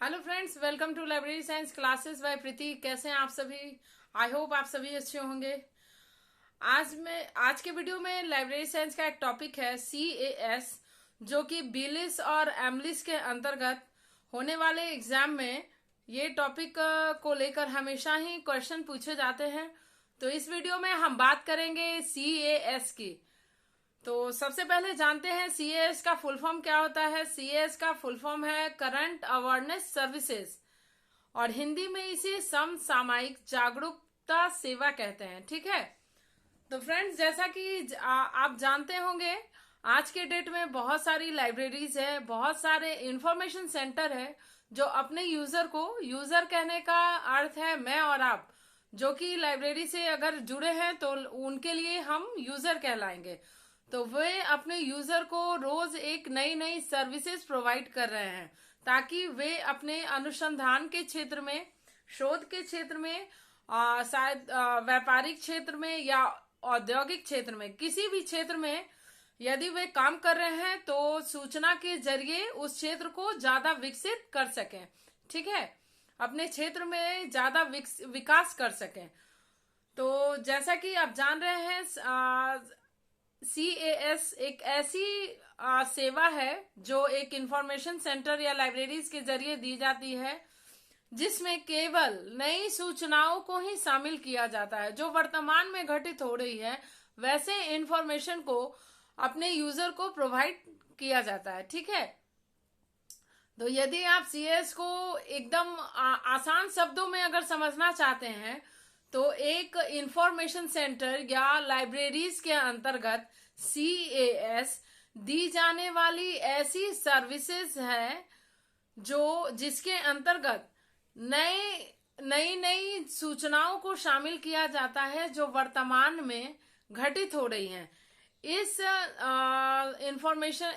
Hello friends, welcome to library science classes by Preeti. कैसे हैं आप सभी? आई होप आप सभी अच्छे होंगे। आज के वीडियो में लाइब्रेरी साइंस का एक टॉपिक है CAS, जो कि बिलिस और एमलिस के अंतर्गत होने वाले एग्जाम में ये टॉपिक को लेकर हमेशा ही क्वेश्चन पूछे जाते हैं। तो इस वीडियो में हम बात करेंगे CAS की। तो सबसे पहले जानते हैं CAS का फुल फॉर्म क्या होता है। CAS का फुल फॉर्म है करंट अवेयरनेस सर्विसेज, और हिंदी में इसे समसामयिक जागरूकता सेवा कहते हैं। ठीक है। तो फ्रेंड्स, जैसा कि आप जानते होंगे, आज के डेट में बहुत सारी लाइब्रेरीज है, बहुत सारे इंफॉर्मेशन सेंटर है जो अपने यूजर को, यूजर कहने का अर्थ है मैं और आप, जो कि लाइब्रेरी से अगर जुड़े हैं तो उनके लिए हम यूजर कहलाएंगे। तो वे अपने यूजर को रोज एक नई नई सर्विसेज प्रोवाइड कर रहे हैं ताकि वे अपने अनुसंधान के क्षेत्र में, शोध के क्षेत्र में, शायद व्यापारिक क्षेत्र में या औद्योगिक क्षेत्र में, किसी भी क्षेत्र में यदि वे काम कर रहे हैं तो सूचना के जरिए उस क्षेत्र को ज्यादा विकसित कर सकें। ठीक है, अपने क्षेत्र में ज्यादा विकास कर सकें। तो जैसा कि आप जान रहे हैं, CAS एक ऐसी सेवा है जो एक इंफॉर्मेशन सेंटर या लाइब्रेरीज के जरिए दी जाती है, जिसमें केवल नई सूचनाओं को ही शामिल किया जाता है जो वर्तमान में घटित हो रही है, वैसे इंफॉर्मेशन को अपने यूजर को प्रोवाइड किया जाता है। ठीक है। तो यदि आप CAS को एकदम आसान शब्दों में अगर समझना चाहते हैं तो एक इंफॉर्मेशन सेंटर या लाइब्रेरीज के अंतर्गत CAS दी जाने वाली ऐसी सर्विसेज है जो जिसके अंतर्गत नई नई सूचनाओं को शामिल किया जाता है जो वर्तमान में घटित हो रही हैं। इस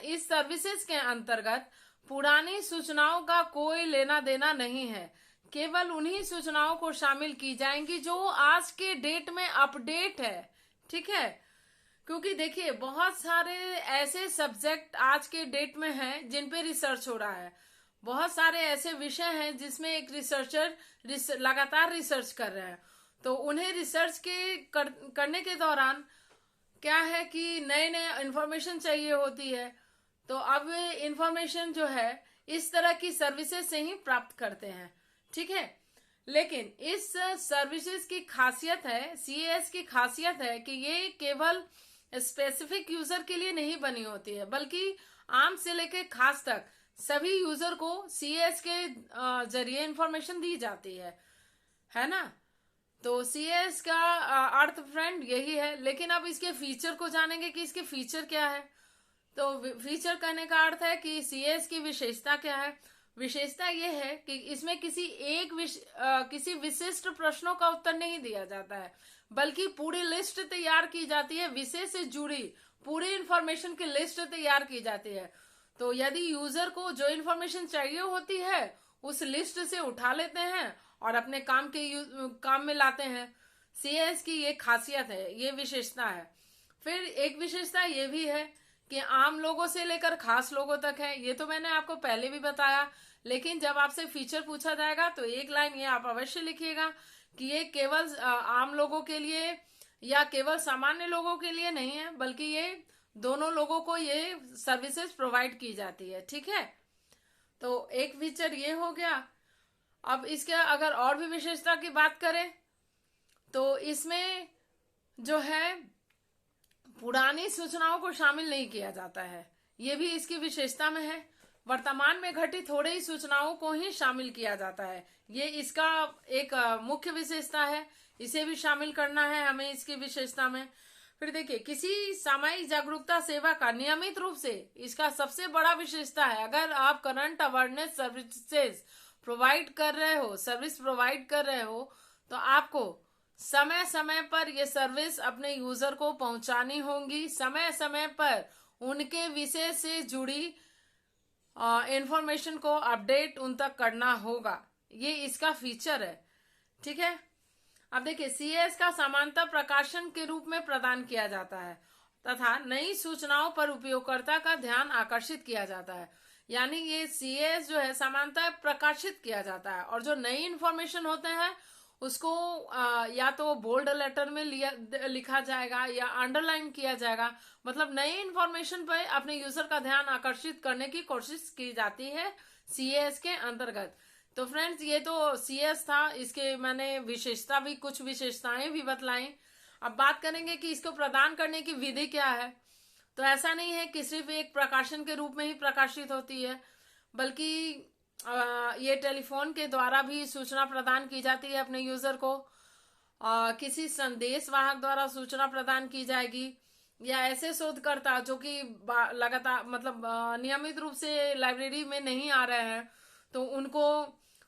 इस सर्विसेज के अंतर्गत पुरानी सूचनाओं का कोई लेना देना नहीं है, केवल उन्हीं सूचनाओं को शामिल की जाएंगी जो आज के डेट में अपडेट है। ठीक है, क्योंकि देखिए बहुत सारे ऐसे सब्जेक्ट आज के डेट में हैं जिन पे रिसर्च हो रहा है, बहुत सारे ऐसे विषय हैं जिसमें एक रिसर्चर लगातार रिसर्च कर रहे हैं। तो उन्हें रिसर्च करने के दौरान क्या है कि नए नए इंफॉर्मेशन चाहिए होती है। तो अब इंफॉर्मेशन जो है इस तरह की सर्विसेज से ही प्राप्त करते हैं। ठीक है, लेकिन इस सर्विसेज की खासियत है, CAS की खासियत है कि ये केवल स्पेसिफिक यूजर के लिए नहीं बनी होती है, बल्कि आम से लेकर खास तक सभी यूजर को CAS के जरिए इंफॉर्मेशन दी जाती है ना। तो CAS का अर्थ फ्रेंड यही है। लेकिन अब इसके फीचर को जानेंगे कि इसके फीचर क्या है। तो फीचर कहने का अर्थ है कि CAS की विशेषता क्या है। विशेषता यह है कि इसमें किसी विशिष्ट प्रश्नों का उत्तर नहीं दिया जाता है, बल्कि पूरी लिस्ट तैयार की जाती है, विषय से जुड़ी पूरी इंफॉर्मेशन की लिस्ट तैयार की जाती है। तो यदि यूजर को जो इंफॉर्मेशन चाहिए होती है उस लिस्ट से उठा लेते हैं और अपने काम में लाते हैं। CAS की ये खासियत है, ये विशेषता है। फिर एक विशेषता ये भी है कि आम लोगों से लेकर खास लोगों तक है। ये तो मैंने आपको पहले भी बताया, लेकिन जब आपसे फीचर पूछा जाएगा तो एक लाइन ये आप अवश्य लिखिएगा कि ये केवल आम लोगों के लिए या केवल सामान्य लोगों के लिए नहीं है, बल्कि ये दोनों लोगों को ये सर्विसेज प्रोवाइड की जाती है। ठीक है, तो एक फीचर ये हो गया। अब इसके अगर और भी विशेषता की बात करें तो इसमें जो है पुरानी सूचनाओं को शामिल नहीं किया जाता है, ये भी इसकी विशेषता में है। वर्तमान में घटित हो रही सूचनाओं को ही शामिल किया जाता है, ये इसका एक मुख्य विशेषता है। इसे भी शामिल करना है हमें इसकी विशेषता में। फिर देखिए, किसी सामायिक जागरूकता सेवा का नियमित रूप से इसका सबसे बड़ा विशेषता है, अगर आप करंट अवेयरनेस सर्विसेज प्रोवाइड कर रहे हो, सर्विस प्रोवाइड कर रहे हो, तो आपको समय समय पर ये सर्विस अपने यूजर को पहुंचानी होंगी। समय समय पर उनके विषय से जुड़ी इंफॉर्मेशन को अपडेट उन तक करना होगा, ये इसका फीचर है। ठीक है, अब देखिए, CAS का समांतर प्रकाशन के रूप में प्रदान किया जाता है तथा नई सूचनाओं पर उपयोगकर्ता का ध्यान आकर्षित किया जाता है। यानी ये सीएस जो है सामान्यतः प्रकाशित किया जाता है, और जो नई इंफॉर्मेशन होते हैं उसको या तो बोल्ड लेटर में लिखा जाएगा या अंडरलाइन किया जाएगा। मतलब नई इंफॉर्मेशन पर अपने यूजर का ध्यान आकर्षित करने की कोशिश की जाती है सीएस के अंतर्गत। तो फ्रेंड्स, ये तो सीएस था, इसके मैंने विशेषता भी, कुछ विशेषताएं भी बतलाई। अब बात करेंगे कि इसको प्रदान करने की विधि क्या है। तो ऐसा नहीं है कि सिर्फ एक प्रकाशन के रूप में ही प्रकाशित होती है, बल्कि ये टेलीफोन के द्वारा भी सूचना प्रदान की जाती है अपने यूजर को। किसी संदेश वाहक द्वारा सूचना प्रदान की जाएगी, या ऐसे शोधकर्ता जो कि लगातार मतलब नियमित रूप से लाइब्रेरी में नहीं आ रहे हैं, तो उनको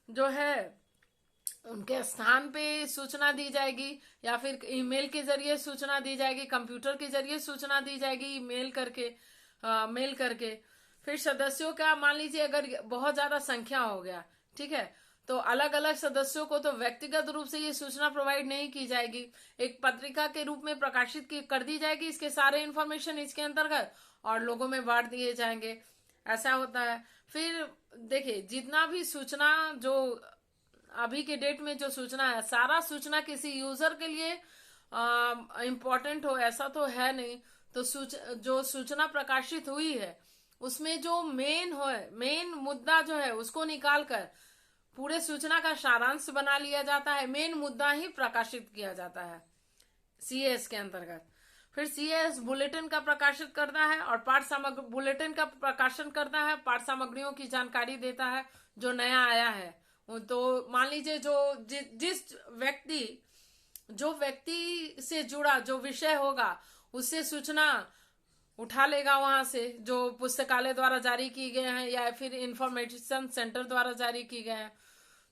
जो है उनके स्थान पे सूचना दी जाएगी, या फिर ईमेल के जरिए सूचना दी जाएगी, कंप्यूटर के जरिए सूचना दी जाएगी, मेल करके। फिर सदस्यों का मान लीजिए अगर बहुत ज्यादा संख्या हो गया, ठीक है, तो अलग अलग सदस्यों को तो व्यक्तिगत रूप से ये सूचना प्रोवाइड नहीं की जाएगी, एक पत्रिका के रूप में प्रकाशित कर दी जाएगी इसके सारे इंफॉर्मेशन इसके अंतर्गत, और लोगों में बांट दिए जाएंगे। ऐसा होता है। फिर देखिए, जितना भी सूचना जो अभी के डेट में जो सूचना है, सारा सूचना किसी यूजर के लिए इम्पोर्टेंट हो ऐसा तो है नहीं। तो जो सूचना प्रकाशित हुई है उसमें जो मेन मुद्दा जो है उसको निकाल कर पूरे सूचना का सारांश बना लिया जाता है, मेन मुद्दा ही प्रकाशित किया जाता है सीएस के अंतर्गत। फिर सीएस बुलेटिन का प्रकाशित करता है और बुलेटिन का प्रकाशन करता है, पाठ सामग्रियों की जानकारी देता है जो नया आया है। तो मान लीजिए जो व्यक्ति से जुड़ा जो विषय होगा उससे सूचना उठा लेगा वहां से, जो पुस्तकालय द्वारा जारी की गए हैं या फिर इंफॉर्मेशन सेंटर द्वारा जारी की गए हैं।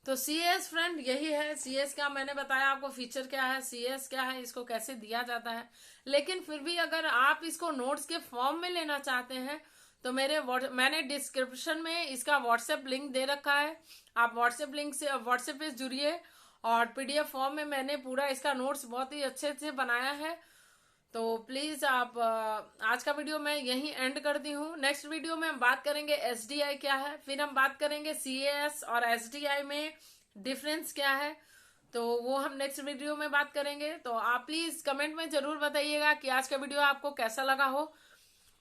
तो सीएस फ्रेंड यही है। सीएस का मैंने बताया आपको फीचर क्या है, सीएस क्या है, इसको कैसे दिया जाता है। लेकिन फिर भी अगर आप इसको नोट्स के फॉर्म में लेना चाहते हैं तो मैंने डिस्क्रिप्शन में इसका व्हाट्सएप लिंक दे रखा है, आप व्हाट्सएप पे जुड़िए, और पीडीएफ फॉर्म में मैंने पूरा इसका नोट्स बहुत ही अच्छे से बनाया है। तो प्लीज आप आज का वीडियो मैं यहीं एंड करती हूँ। नेक्स्ट वीडियो में हम बात करेंगे एसडीआई क्या है, फिर हम बात करेंगे सीएस और एसडीआई में डिफरेंस क्या है, तो वो हम नेक्स्ट वीडियो में बात करेंगे। तो आप प्लीज कमेंट में जरूर बताइएगा कि आज का वीडियो आपको कैसा लगा हो,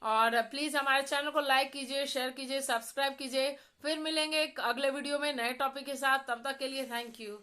और प्लीज हमारे चैनल को लाइक कीजिए, शेयर कीजिए, सब्सक्राइब कीजिए। फिर मिलेंगे एक अगले वीडियो में नए टॉपिक के साथ, तब तक के लिए थैंक यू।